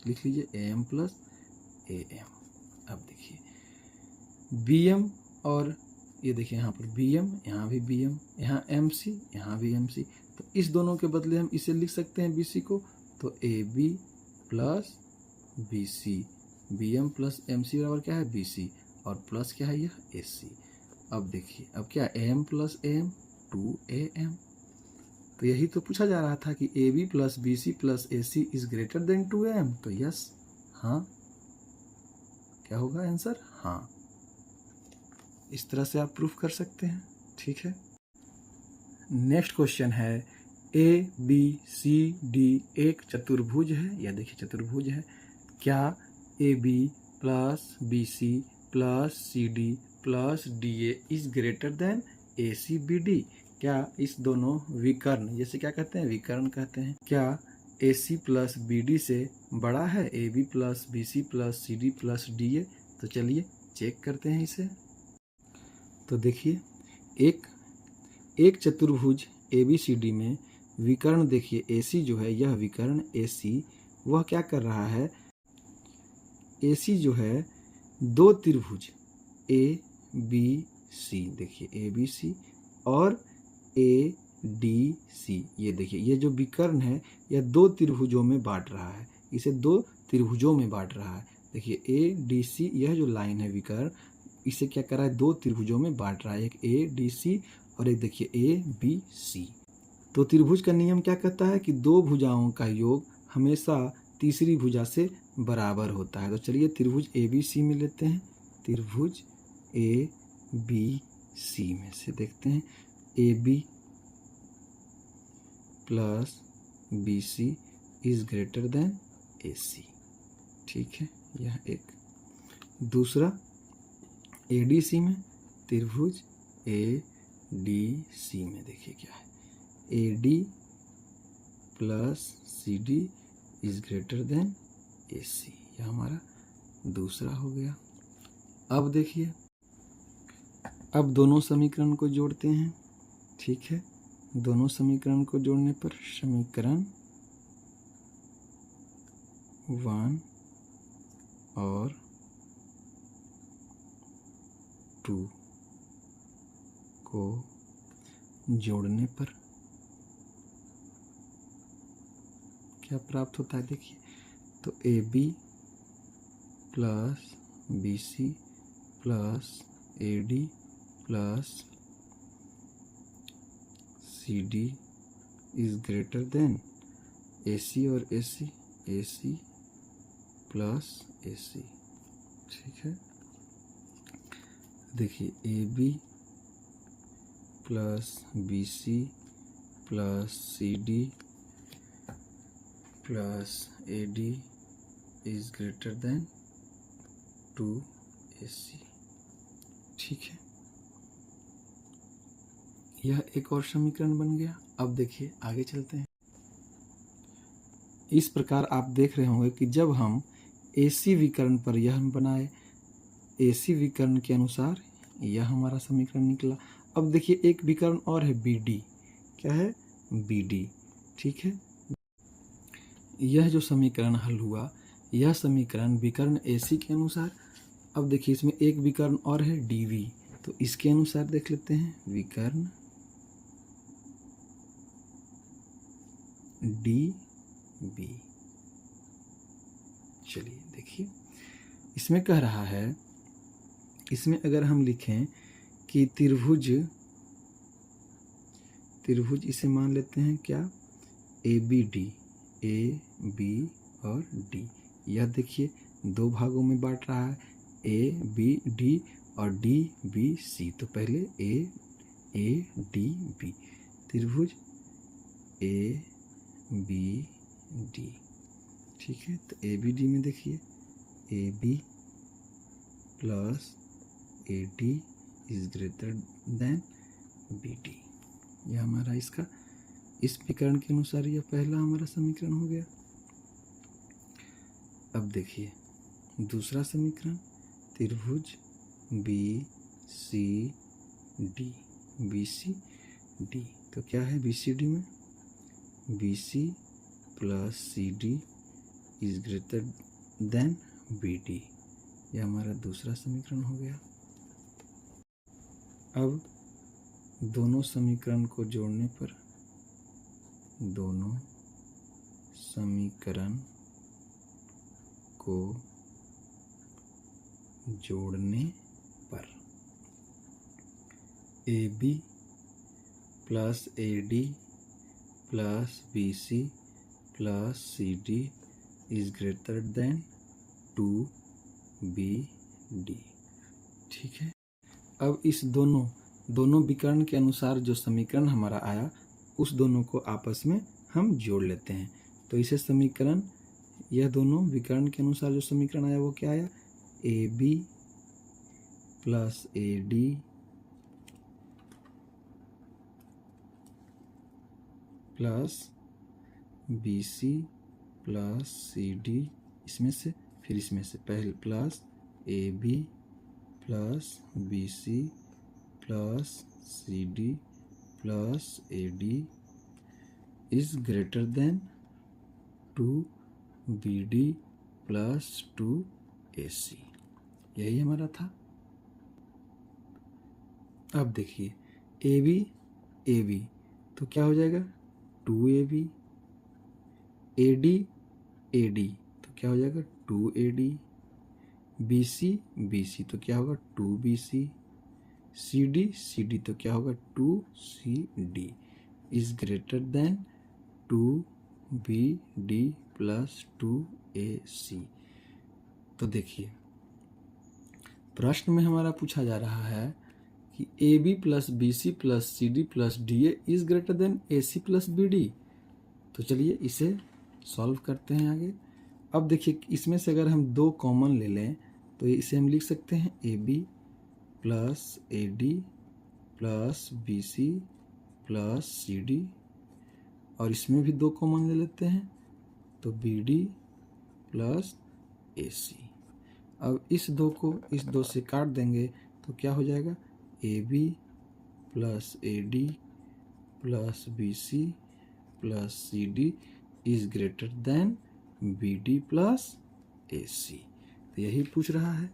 Speaker 2: लिख लीजिए AM प्लस AM। अब देखिए BM और ये देखिए यहाँ पर BM, यहाँ भी BM, यहाँ MC, यहाँ भी MC। तो इस दोनों के बदले हम इसे लिख सकते हैं BC को। तो AB plus BC, BM plus MC बराबर क्या है? BC, और प्लस क्या है? यह AC। अब देखिए अब क्या AM प्लस AM 2AM। तो यही तो पूछा जा रहा था कि AB plus BC plus AC is greater then 2AM। तो यस, हाँ, क्या होगा आंसर? हाँ। इस तरह से आप प्रूफ कर सकते हैं। ठीक है, नेक्स्ट क्वेश्चन है ABCD एक चतुर्भुज है। या देखिए चतुर्भुज है। क्या AB plus BC plus CD plus DA is greater then ACBD? क्या इस दोनों विकर्ण, जैसे क्या कहते हैं? विकर्ण कहते हैं। क्या AC प्लस BD से बड़ा है AB plus BC plus CD plus DA? तो चलिए चेक करते हैं इसे। तो देखिए एक चतुर्भुज ABCD में विकर्ण देखिए AC जो है, यह विकर्ण AC वह क्या कर रहा है? AC जो है दो त्रिभुज ABC, देखिए ABC और ADC, ये देखिए ये जो विकर्ण है यह दो त्रिभुजों में बांट रहा है। इसे दो त्रिभुजों में बांट रहा है। देखिए ADC, यह जो लाइन है विकर्ण, इसे क्या कर रहा है? दो त्रिभुजों में बांट रहा है, एक ADC और एक देखिए ABC। तो त्रिभुज का नियम क्या कहता है कि दो भुजाओं का योग हमेशा तीसरी भुजा से बराबर होता है। तो चलिए त्रिभुज ABC में लेते हैं। त्रिभुज ABC में से देखते हैं AB plus BC is greater then AC। ठीक है, यह एक। दूसरा ADC में, त्रिभुज ADC में देखिए क्या है? AD plus CD is greater then AC। यह हमारा दूसरा हो गया। अब देखिए अब दोनों समीकरण को जोड़ते हैं। ठीक है, दोनों समीकरण को जोड़ने पर समीकरण 1 और 2 को जोड़ने पर क्या प्राप्त होता है? देखिए, तो AB plus BC plus AD plus CD is greater then AC और AC प्लस AC। ठीक है, देखिए AB plus BC plus CD plus AD is greater then 2AC। ठीक है, यह एक और समीकरण बन गया। अब देखिए आगे चलते हैं। इस प्रकार आप देख रहे होंगे कि जब हम AC विकर्ण पर यह बनाए, AC विकर्ण के अनुसार यह हमारा समीकरण निकला। अब देखिए एक विकर्ण और है BD। क्या है? BD। ठीक है, यह जो समीकरण हल हुआ, यह समीकरण विकर्ण AC के अनुसार। अब देखिए इसमें एक विकर्ण और है DV, तो इसके अनुसार देख लेते हैं। विकर्ण DV। चलिए देखिए, इसमें कह रहा है, इसमें अगर हम लिखें कि त्रिभुज इसे मान लेते हैं क्या? ABD, AB और D। यह देखिए दो भागों में बांट रहा है, ABD और DBC। तो पहले ADB, त्रिभुज ABD। ठीक है, तो ABD में देखिए AB plus AD is greater then BD। यह हमारा इसका इस विकर्ण के अनुसार यह पहला हमारा समीकरण हो गया। अब देखिए दूसरा समीकरण, त्रिभुज BCD। तो क्या है BCD में? BC plus CD is greater then BD। यह हमारा दूसरा समीकरण हो गया। अब दोनों समीकरण को जोड़ने पर, दोनों समीकरण को जोड़ने पर AB plus AD plus BC plus CD is greater then 2BD। ठीक है, अब इस दोनों विकर्ण के अनुसार जो समीकरण हमारा आया, उस दोनों को आपस में हम जोड़ लेते हैं। तो इसे समीकरण, यह दोनों विकर्ण के अनुसार जो समीकरण आया वो क्या आया? AB plus AD plus BC plus CD, इसमें से फिर इसमें से, पहले plus AB plus BC plus CD plus AD is greater then 2BD plus 2AC। यही हमारा था। अब देखिए AB तो क्या हो जाएगा? 2AB। AD तो क्या हो जाएगा? 2AD। BC तो क्या होगा? 2BC। CD तो क्या होगा? 2CD is greater then 2BD plus 2AC। तो देखिए प्रश्न में हमारा पूछा जा रहा है कि AB plus BC plus CD plus DA is greater then AC plus BD। तो चलिए इसे सॉल्व करते हैं आगे। अब देखिए इसमें से अगर हम दो कॉमन ले लें तो इसे हम लिख सकते हैं AB plus AD plus BC plus CD, और इसमें भी दो कॉमन ले लेते हैं तो BD प्लस AC। अब इस दो से काट देंगे तो क्या हो जाएगा? AB plus AD plus BC plus CD is greater than B D plus A C. तो यही पूछ रहा है,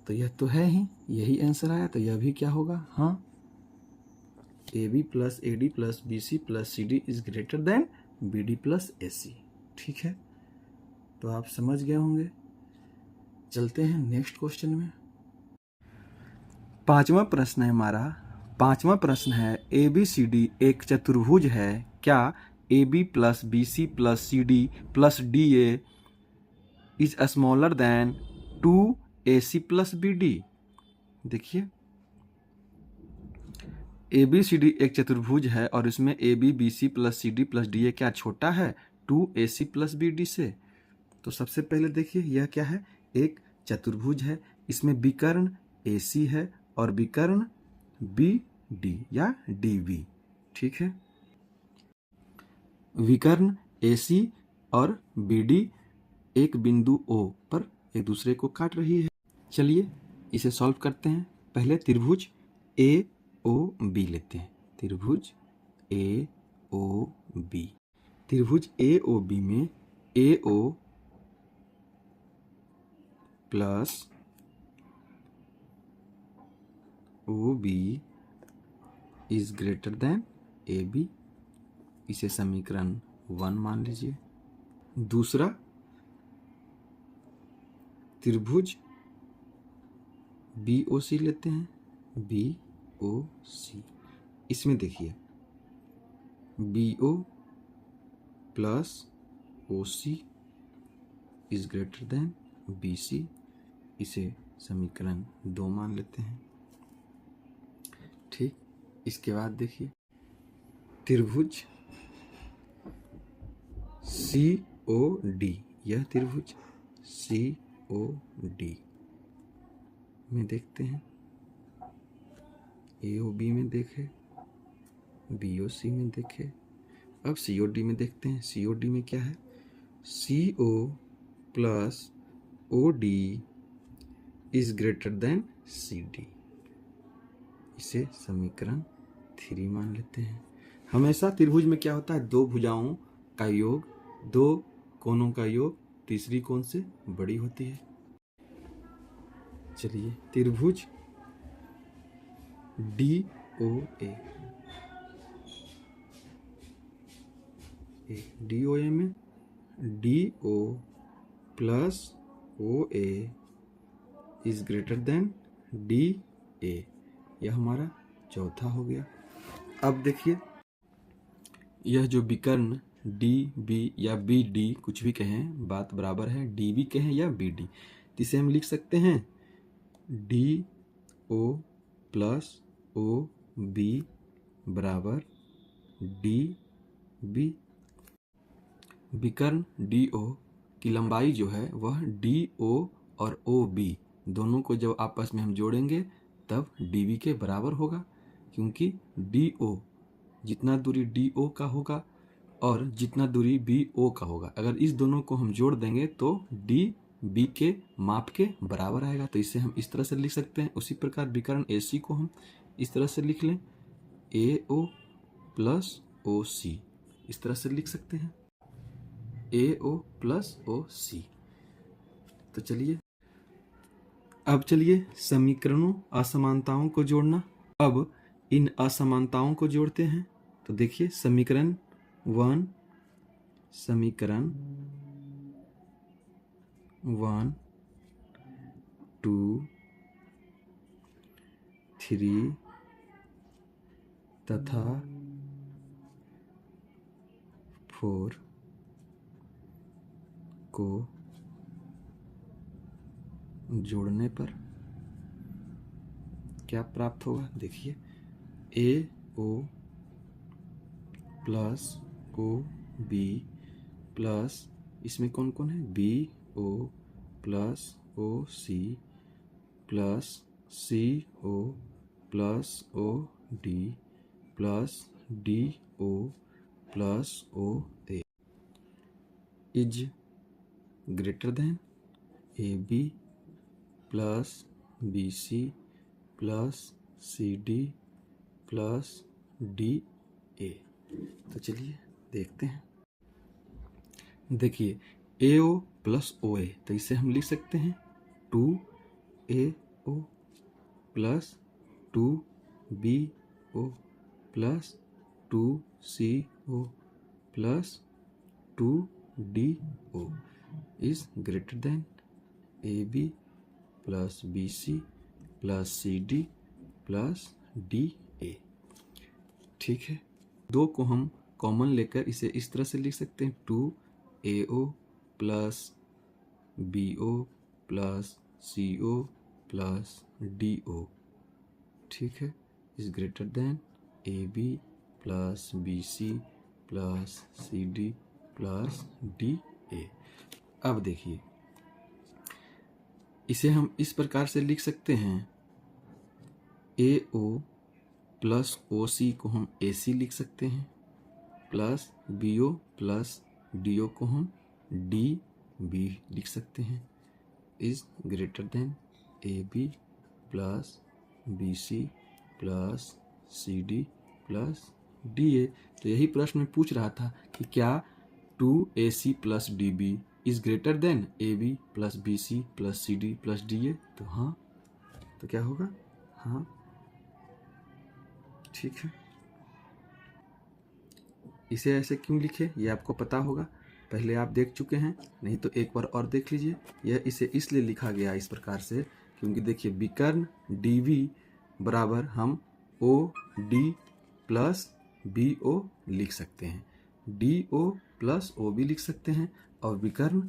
Speaker 2: तो यह तो है ही, यही आंसर आया, तो यह भी क्या होगा, हाँ, A B plus A D plus B C plus C D is greater than B D plus A C. ठीक है, तो आप समझ गए होंगे। चलते हैं नेक्स्ट क्वेश्चन में।
Speaker 1: पांचवा प्रश्न है हमारा। पांचवा प्रश्न है, ए बी सी डी एक चतुर्भुज है, क्या A B plus B C plus C D plus D A is smaller than 2AC plus B D. देखिए, ए बी सी डी एक चतुर्भुज है और इसमें A B B C plus C D plus D A क्या छोटा है 2AC plus B D से। तो सबसे पहले देखिए, यह क्या है, एक चतुर्भुज है, इसमें विकर्ण AC है और विकर्ण BD या DB। ठीक है, विकर्ण AC और BD एक बिंदु O पर एक दूसरे को काट रही है। चलिए इसे सॉल्व करते हैं। पहले त्रिभुज AOB लेते हैं, त्रिभुज AOB। त्रिभुज AOB में AO plus OB is greater then AB। इसे समीकरण 1 मान लीजिए। दूसरा, त्रिभुज BOC लेते हैं, BOC। इसमें देखिए BO plus OC is greater then BC। इसे समीकरण 2 मान लेते हैं। ठीक, इसके बाद देखिए त्रिभुज COD, यह त्रिभुज COD में देखते हैं, AOB में देखे, BOC में देखे, अब COD में देखते हैं। COD में क्या है, CO plus OD is greater then CD। इसे समीकरण 3 मान लेते हैं। हमेशा त्रिभुज में क्या होता है, दो भुजाओं का योग, दो कोणों का योग तीसरी कोण से बड़ी होती है। चलिए, त्रिभुज DOA में DO plus OA is greater then DA। यह हमारा चौथा हो गया। अब देखिए, यह जो विकर्ण DB या BD, कुछ भी कहें बात बराबर है, DB कहें या BD, इसे हम लिख सकते हैं DO प्लस OB बराबर DB। विकर्ण DO की लंबाई जो है वह DO और OB दोनों को जब आपस में हम जोड़ेंगे तब DB के बराबर होगा, क्योंकि DO जितना दूरी DO का होगा और जितना दूरी BO का होगा, अगर इस दोनों को हम जोड़ देंगे तो DB के माप के बराबर आएगा। तो इसे हम इस तरह से लिख सकते हैं। उसी प्रकार विकर्ण AC को हम इस तरह से लिख लें, AO प्लस OC, इस तरह से लिख सकते हैं, AO प्लस OC। तो चलिए, अब चलिए समीकरणों असमानताओं को जोड़ना। अब इन असमानताओं को जोड़ते हैं। तो देखिए, समीकरण 1, समीकरण 1, 2, 3 तथा 4 को जोड़ने पर क्या प्राप्त होगा। देखिए, AO प्लस OB प्लस, इसमें कौन कौन है, BO plus OC plus CO plus OD plus DO plus OA is greater then AB plus BC plus CD plus DA। तो चलिए देखते हैं। देखिए,
Speaker 2: AO प्लस OA, तो इसे हम लिख सकते हैं 2AO plus 2BO plus 2CO plus 2DO is greater then AB plus BC plus CD plus DA। ठीक है, दो को हम कॉमन लेकर इसे इस तरह से लिख सकते हैं 2AO plus BO plus CO plus DO। ठीक है, is greater then AB plus BC plus CD plus DA। अब देखिए, इसे हम इस प्रकार से लिख सकते हैं AO प्लस OC को हम AC लिख सकते हैं प्लस BO प्लस DO को हम DB लिख सकते हैं is greater then AB plus BC plus CD plus DA। तो यही प्रश्न में पूछ रहा था कि क्या 2AC plus DB is greater then AB plus BC plus CD plus DA। तो हाँ, तो क्या होगा? हाँ, ठीक है। इसे ऐसे क्यों लिखे ये आपको पता होगा, पहले आप देख चुके हैं, नहीं तो एक बार और देख लीजिए। यह इसे इसलिए लिखा गया इस प्रकार से क्योंकि देखिए विकर्ण DV बराबर हम OD प्लस BO लिख सकते हैं, DO प्लस OB लिख सकते हैं, और विकर्ण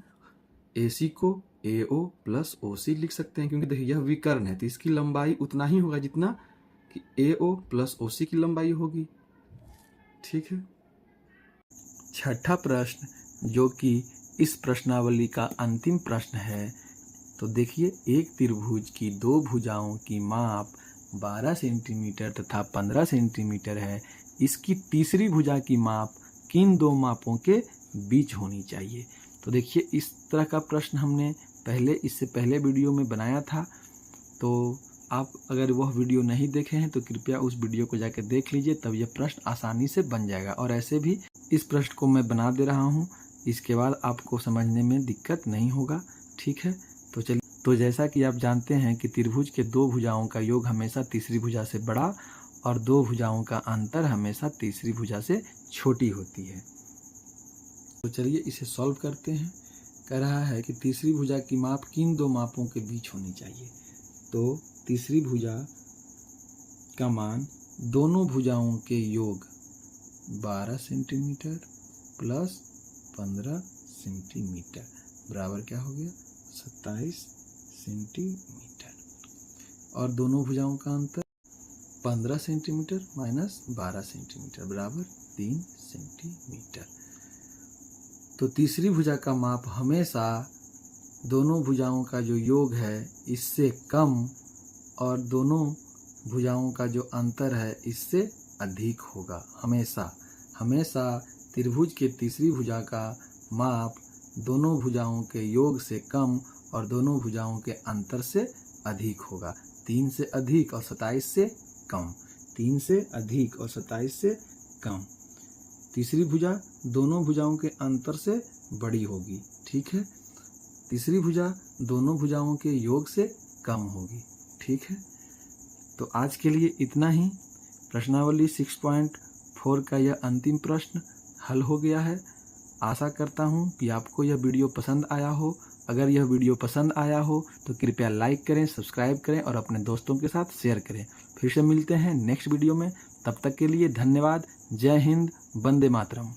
Speaker 2: AC को AO प्लस OC लिख सकते हैं क्योंकि देखिए यह विकर्ण है तो इसकी लंबाई उतना ही होगा जितना कि AO प्लस OC की लंबाई होगी। ठीक है। छठा प्रश्न, जो कि इस प्रश्नावली का अंतिम प्रश्न है, तो देखिए एक त्रिभुज की दो भुजाओं की माप 12 सेंटीमीटर तथा 15 सेंटीमीटर है। इसकी तीसरी भुजा की माप किन दो मापों के बीच होनी चाहिए। तो देखिए इस तरह का प्रश्न हमने इससे पहले वीडियो में बनाया था, तो आप अगर वह वीडियो नहीं देखे हैं तो कृपया उस वीडियो को जाकर देख लीजिए, तब यह प्रश्न आसानी से बन जाएगा। और ऐसे भी इस प्रश्न को मैं बना दे रहा हूँ, इसके बाद आपको समझने में दिक्कत नहीं होगा। ठीक है, तो चलिए, तो जैसा कि आप जानते हैं कि त्रिभुज के दो भुजाओं का योग हमेशा तीसरी भुजा से बड़ा और दो भुजाओं का अंतर हमेशा तीसरी भुजा से छोटी होती है। तो चलिए इसे सॉल्व करते हैं। कह रहा है कि तीसरी भुजा की माप किन दो मापों के बीच होनी चाहिए। तो तीसरी भुजा का मान दोनों भुजाओं के योग 12 सेंटीमीटर प्लस 15 सेंटीमीटर बराबर क्या हो गया 27 सेंटीमीटर, और दोनों भुजाओं का अंतर 15 सेंटीमीटर माइनस 12 सेंटीमीटर बराबर 3 सेंटीमीटर। तो तीसरी भुजा का माप हमेशा दोनों भुजाओं का जो योग है इससे कम और दोनों भुजाओं का जो अंतर है इससे अधिक होगा। हमेशा त्रिभुज के तीसरी भुजा का माप दोनों भुजाओं के योग से कम और दोनों भुजाओं के अंतर से अधिक होगा। 3 से अधिक और 27 से कम, 3 से अधिक और 27 से कम। तीसरी भुजा दोनों भुजाओं के अंतर से बड़ी होगी। ठीक है, तीसरी भुजा दोनों भुजाओं के योग से कम होगी। ठीक है, तो आज के लिए इतना ही। प्रश्नावली 6.4 का यह अंतिम प्रश्न हल हो गया है। आशा करता हूँ कि आपको यह वीडियो पसंद आया हो। अगर यह वीडियो पसंद आया हो तो कृपया लाइक करें, सब्सक्राइब करें और अपने दोस्तों के साथ शेयर करें। फिर से मिलते हैं नेक्स्ट वीडियो में, तब तक के लिए धन्यवाद। जय हिंद, वंदे मातरम।